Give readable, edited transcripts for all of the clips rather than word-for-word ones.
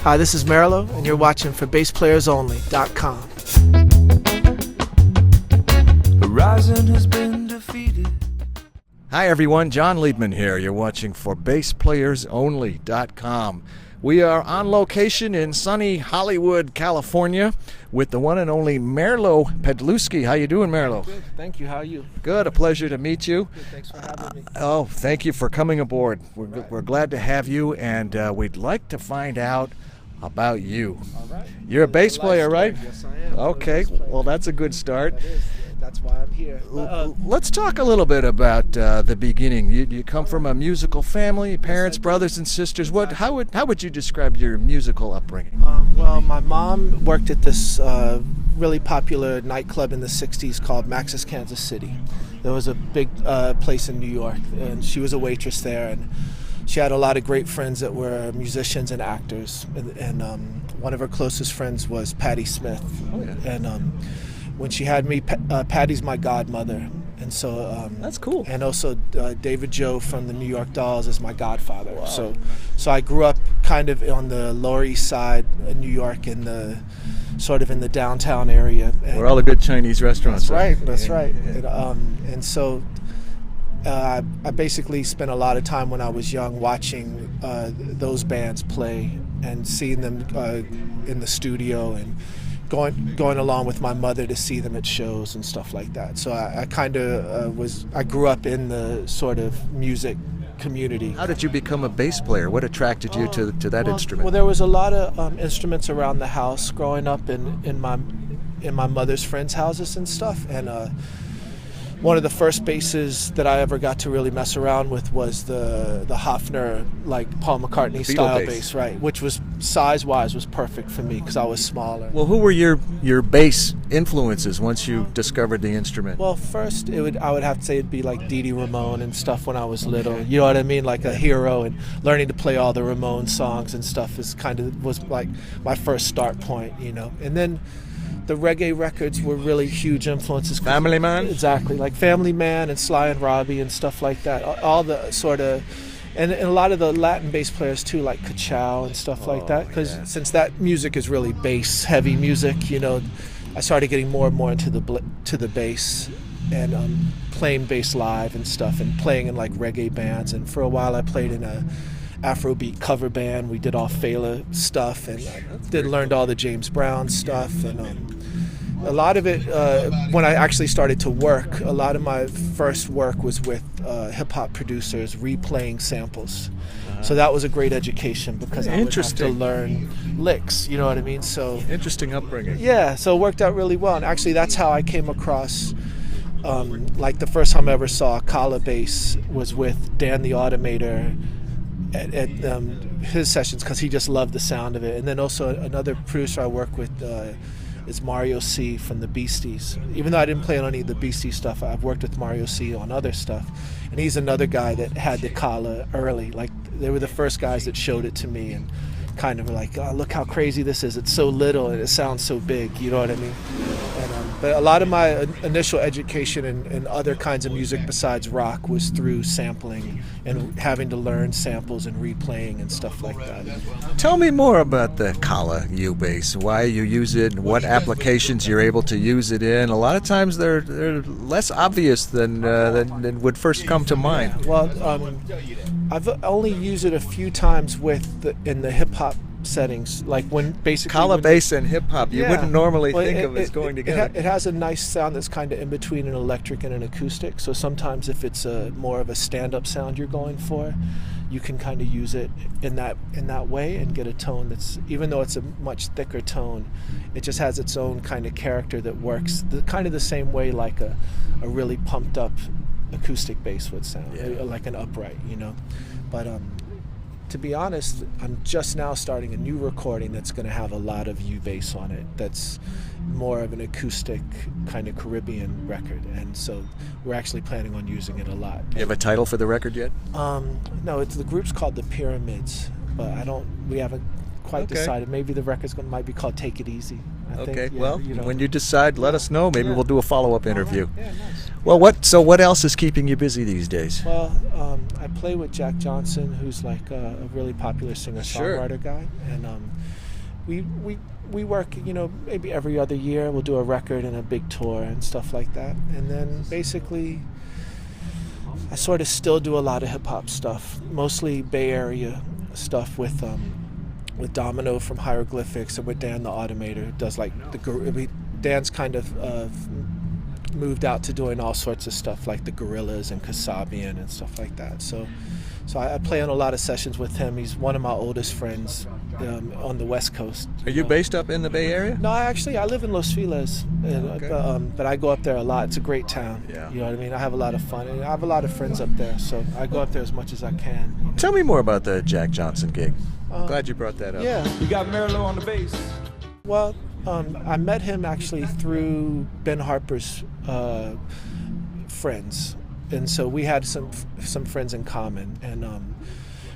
Hi, this is Merlo, and you're watching for BassPlayersOnly.com. Horizon has been defeated. Hi everyone, Jon Liebman here. You're watching for BassPlayersOnly.com. We are on location in sunny Hollywood, California, with the one and only Merlo Podlewski. How you doing, Merlo? Good, thank you. How are you? Good, a pleasure to meet you. Good, thanks for having me. Oh, thank you for coming aboard. We're glad to have you, and we'd like to find out about you. All right. You're a bass player, right? Yes, I am. Okay, well that's a good start. That is. That's why I'm here. Let's talk a little bit about the beginning. You come from a musical family, parents, brothers, and sisters. How would you describe your musical upbringing? Well, my mom worked at this really popular nightclub in the 60s called Max's Kansas City. There was a big place in New York, and she was a waitress there, and she had a lot of great friends that were musicians and actors, and one of her closest friends was Patti Smith. Oh, yeah. And when she had me, Patty's my godmother, and so that's cool. And also David Joe from the New York Dolls is my godfather. Wow. So I grew up kind of on the Lower East Side of New York, in the sort of in the downtown area, where all the good Chinese restaurants are. That's right. Yeah. And so I basically spent a lot of time when I was young watching those bands play and seeing them in the studio, and going along with my mother to see them at shows and stuff like that. So I kind of I grew up in the sort of music community. How did you become a bass player? What attracted you to that instrument? Well, there was a lot of instruments around the house growing up in my mother's friends' houses and stuff, and one of the first basses that I ever got to really mess around with was the Hofner, like Paul McCartney style bass, right? Which was size-wise was perfect for me because I was smaller. Well, who were your bass influences once you discovered the instrument? Well, first I would have to say it'd be like Dee Dee Ramone and stuff when I was little. You know what I mean? Like a hero, and learning to play all the Ramone songs and stuff was like my first start point, you know. And then the reggae records were really huge influences. Family Man? Exactly, like Family Man and Sly and Robbie and stuff like that. All the sort of, and a lot of the Latin bass players too, like Cachow and stuff like that. Because since that music is really bass heavy music, you know, I started getting more and more into the bass, and playing bass live and stuff, and playing in like reggae bands. And for a while I played in a Afrobeat cover band. We did all Fela stuff, and learned all the James Brown stuff, and a lot of it, when I actually started to work, a lot of my first work was with hip-hop producers replaying samples. So that was a great education because I would have to learn licks, you know what I mean? So interesting upbringing. Yeah, so it worked out really well. And actually that's how I came across, like the first time I ever saw a Kala bass was with Dan the Automator at his sessions, because he just loved the sound of it. And then also another producer I work with is Mario C. from the Beasties. Even though I didn't play on any of the Beastie stuff, I've worked with Mario C. on other stuff. And he's another guy that had the Kala early. Like, they were the first guys that showed it to me, and kind of were like, oh, look how crazy this is. It's so little and it sounds so big, you know what I mean? And, but a lot of my initial education in other kinds of music besides rock was through sampling and having to learn samples and replaying and stuff like that. Tell me more about the Kala U bass, why you use it, what applications you're able to use it in. A lot of times they're less obvious than would first come to mind. Well, I've only used it a few times in the hip hop settings, like when basically Kala bass and hip hop, you wouldn't normally think of as going together. It has a nice sound that's kind of in between an electric and an acoustic. So sometimes if it's more of a stand-up sound you're going for, you can kind of use it in that way and get a tone that's, even though it's a much thicker tone, it just has its own kind of character that works kind of the same way like a really pumped up acoustic bass would sound, like an upright, you know. But to be honest, I'm just now starting a new recording that's going to have a lot of U bass on it. That's more of an acoustic kind of Caribbean record, and so we're actually planning on using it a lot. You have a title for the record yet? No, the group's called the Pyramids, but we haven't quite decided. Maybe the record's might be called Take It Easy. I think. Well, you know. when you decide, let us know. Maybe we'll do a follow-up interview. Yeah, nice. Well, what else is keeping you busy these days? Well, I play with Jack Johnson, who's like a really popular singer-songwriter guy, and we work, maybe every other year. We'll do a record and a big tour and stuff like that, and then basically, I sort of still do a lot of hip hop stuff, mostly Bay Area stuff with Domino from Hieroglyphics and with Dan the Automator, who does like Dan's kind of moved out to doing all sorts of stuff like the Gorillas and Kasabian and stuff like that. So I play on a lot of sessions with him. He's one of my oldest friends on the West Coast. Are you based up in the Bay Area? No, I live in Los Feliz, Okay. but I go up there a lot. It's a great town. Yeah. You know what I mean? I have a lot of fun, and I have a lot of friends up there, so I go up there as much as I can. Tell me more about the Jack Johnson gig. Glad you brought that up. Yeah. We got Merlo on the bass. Well, I met him actually through Ben Harper's friends, and so we had some friends in common, and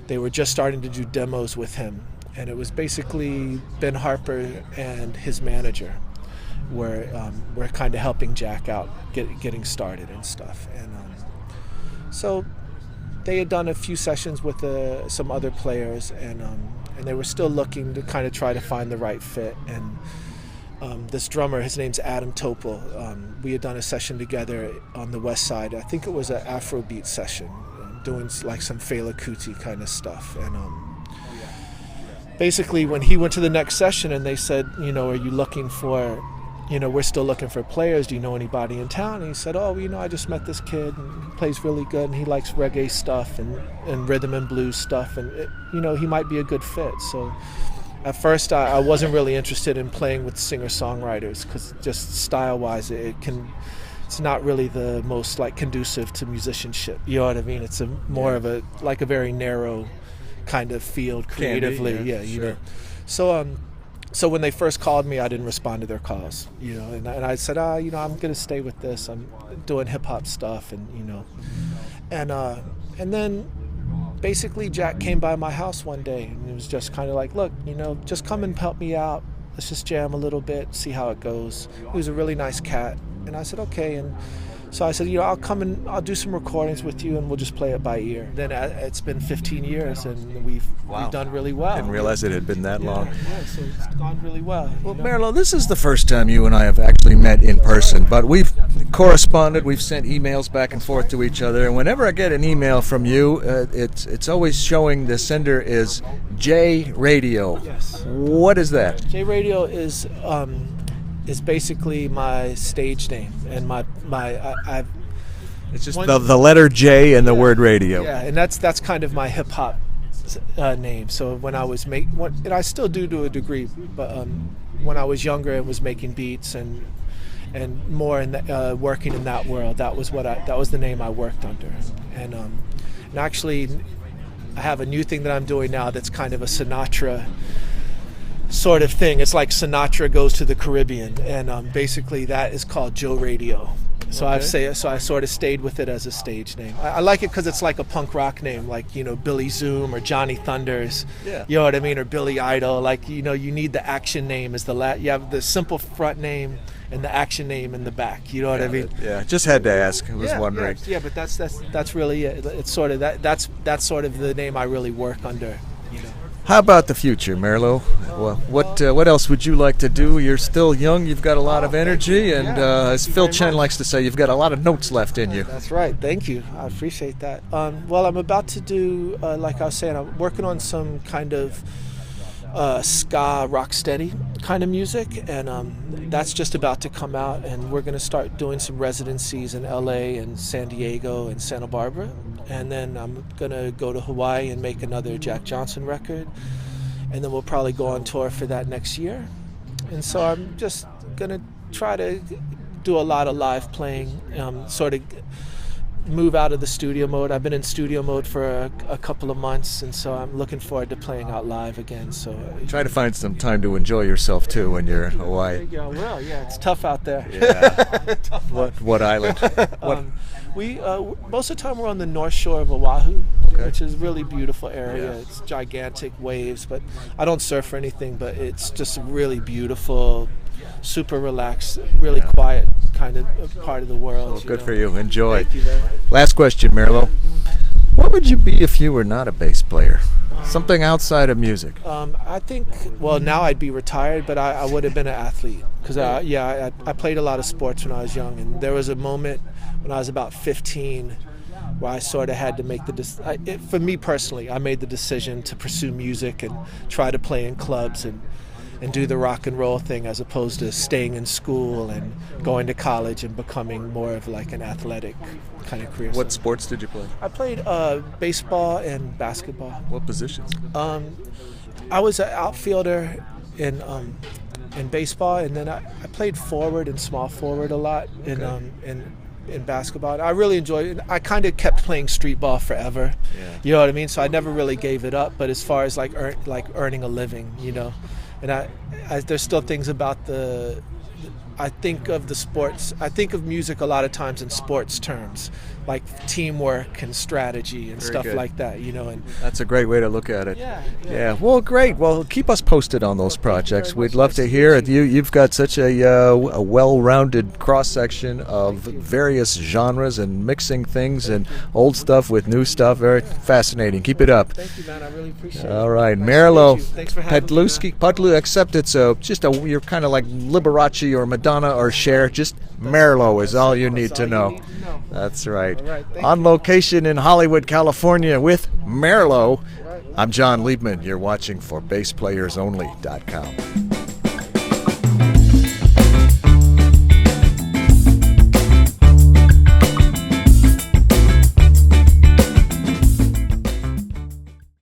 they were just starting to do demos with him, and it was basically Ben Harper and his manager were kind of helping Jack out getting started and stuff, and so they had done a few sessions with some other players, and they were still looking to kind of try to find the right fit, and this drummer, his name's Adam Topol. We had done a session together on the West Side. I think it was an Afrobeat session, doing like some Fela Kuti kind of stuff. And basically, when he went to the next session and they said, are you looking for, we're still looking for players. Do you know anybody in town? And he said, I just met this kid and he plays really good and he likes reggae stuff and rhythm and blues stuff. And, he might be a good fit. So at first, I wasn't really interested in playing with singer-songwriters because just style-wise, it's not really the most like conducive to musicianship. You know what I mean? It's more of a very narrow kind of field creatively. Candy, yeah, sure. So when they first called me, I didn't respond to their calls. And I said, I'm going to stay with this. I'm doing hip-hop stuff, and then. Basically, Jack came by my house one day and it was just kind of like, look, just come and help me out. Let's just jam a little bit, see how it goes. He was a really nice cat. And I said, okay. And so I said, I'll come and I'll do some recordings with you and we'll just play it by ear. Then it's been 15 years and we've done really well. Didn't realize it had been that long. Yeah, so it's gone really well. Well, Merlo, this is the first time you and I have actually met in person, but we've corresponded, we've sent emails back and forth to each other, and whenever I get an email from you, it's always showing the sender is J Radio. Yes. What is that? J Radio is basically my stage name, and I've It's just the letter J and the word radio. Yeah, and that's kind of my hip hop name. So when I was and I still do to a degree, but when I was younger and was making beats and more in working in that world, that was the name I worked under. And actually, I have a new thing that I'm doing now that's kind of a Sinatra sort of thing. It's like Sinatra goes to the Caribbean, and basically that is called Joe Radio. So Okay. I sort of stayed with it as a stage name. I like it because it's like a punk rock name, like Billy Zoom or Johnny Thunders. Yeah. You know what I mean, or Billy Idol. Like you need the action name as you have the simple front name and the action name in the back. You know what I mean? Yeah, just had to ask. I was wondering. Yeah, but that's really it. It's sort of that's sort of the name I really work under. How about the future, Merlo? Well, what else would you like to do? You're still young. You've got a lot of energy, and as Phil Chen likes to say, you've got a lot of notes left in you. That's right. Thank you. I appreciate that. Well, I'm about to do, like I was saying, I'm working on some kind of ska rocksteady kind of music, and that's just about to come out, and we're going to start doing some residencies in LA and San Diego and Santa Barbara, and then I'm going to go to Hawaii and make another Jack Johnson record, and then we'll probably go on tour for that next year. And so I'm just going to try to do a lot of live playing, sort of move out of the studio mode. I've been in studio mode for a couple of months, and so I'm looking forward to playing out live again. So Try to find some time to enjoy yourself too when you're in Hawaii. Yeah, well, yeah, it's tough out there. Yeah. What island? We most of the time we're on the north shore of Oahu, Okay. which is a really beautiful area. Yeah. It's gigantic waves, but I don't surf or anything, but it's just really beautiful, super relaxed, really quiet kind of part of the world. Well, good for you. Enjoy. Thank you, man. Last question, Merlo. What would you be if you were not a bass player? Something outside of music. I think, well, now I'd be retired, but I would have been an athlete. Because, I played a lot of sports when I was young. And there was a moment when I was about 15 where I sort of had to make for me personally, I made the decision to pursue music and try to play in clubs and do the rock and roll thing, as opposed to staying in school and going to college and becoming more of like an athletic kind of career. What sports did you play? I played baseball and basketball. What positions? I was an outfielder in baseball, and then I played forward and small forward a lot in basketball. I really enjoyed it. I kind of kept playing street ball forever. Yeah. You know what I mean? So I never really gave it up. But as far as like earning a living, you know, and I there's still things about I think of the sports. I think of music a lot of times in sports terms, like teamwork and strategy and Very stuff good. like that. You know, and That's a great way to look at it. yeah. Well, great. Well, keep us posted on those projects. very much. We'd love Nice to to hear meet it. You've got such a well-rounded cross-section of various genres and mixing things and old stuff with new stuff. Very fascinating. Keep it up. Thank you, man. I really appreciate it. All right, Nice to Merlo meet you. Thanks for having me, man. Podlewski, except it's you're kind of like Liberace or Madonna or Cher. Just Merlo is all you need to know. That's right. All right, thank On you. location in Hollywood, California with Merlo. I'm Jon Liebman. You're watching for BassPlayersOnly.com.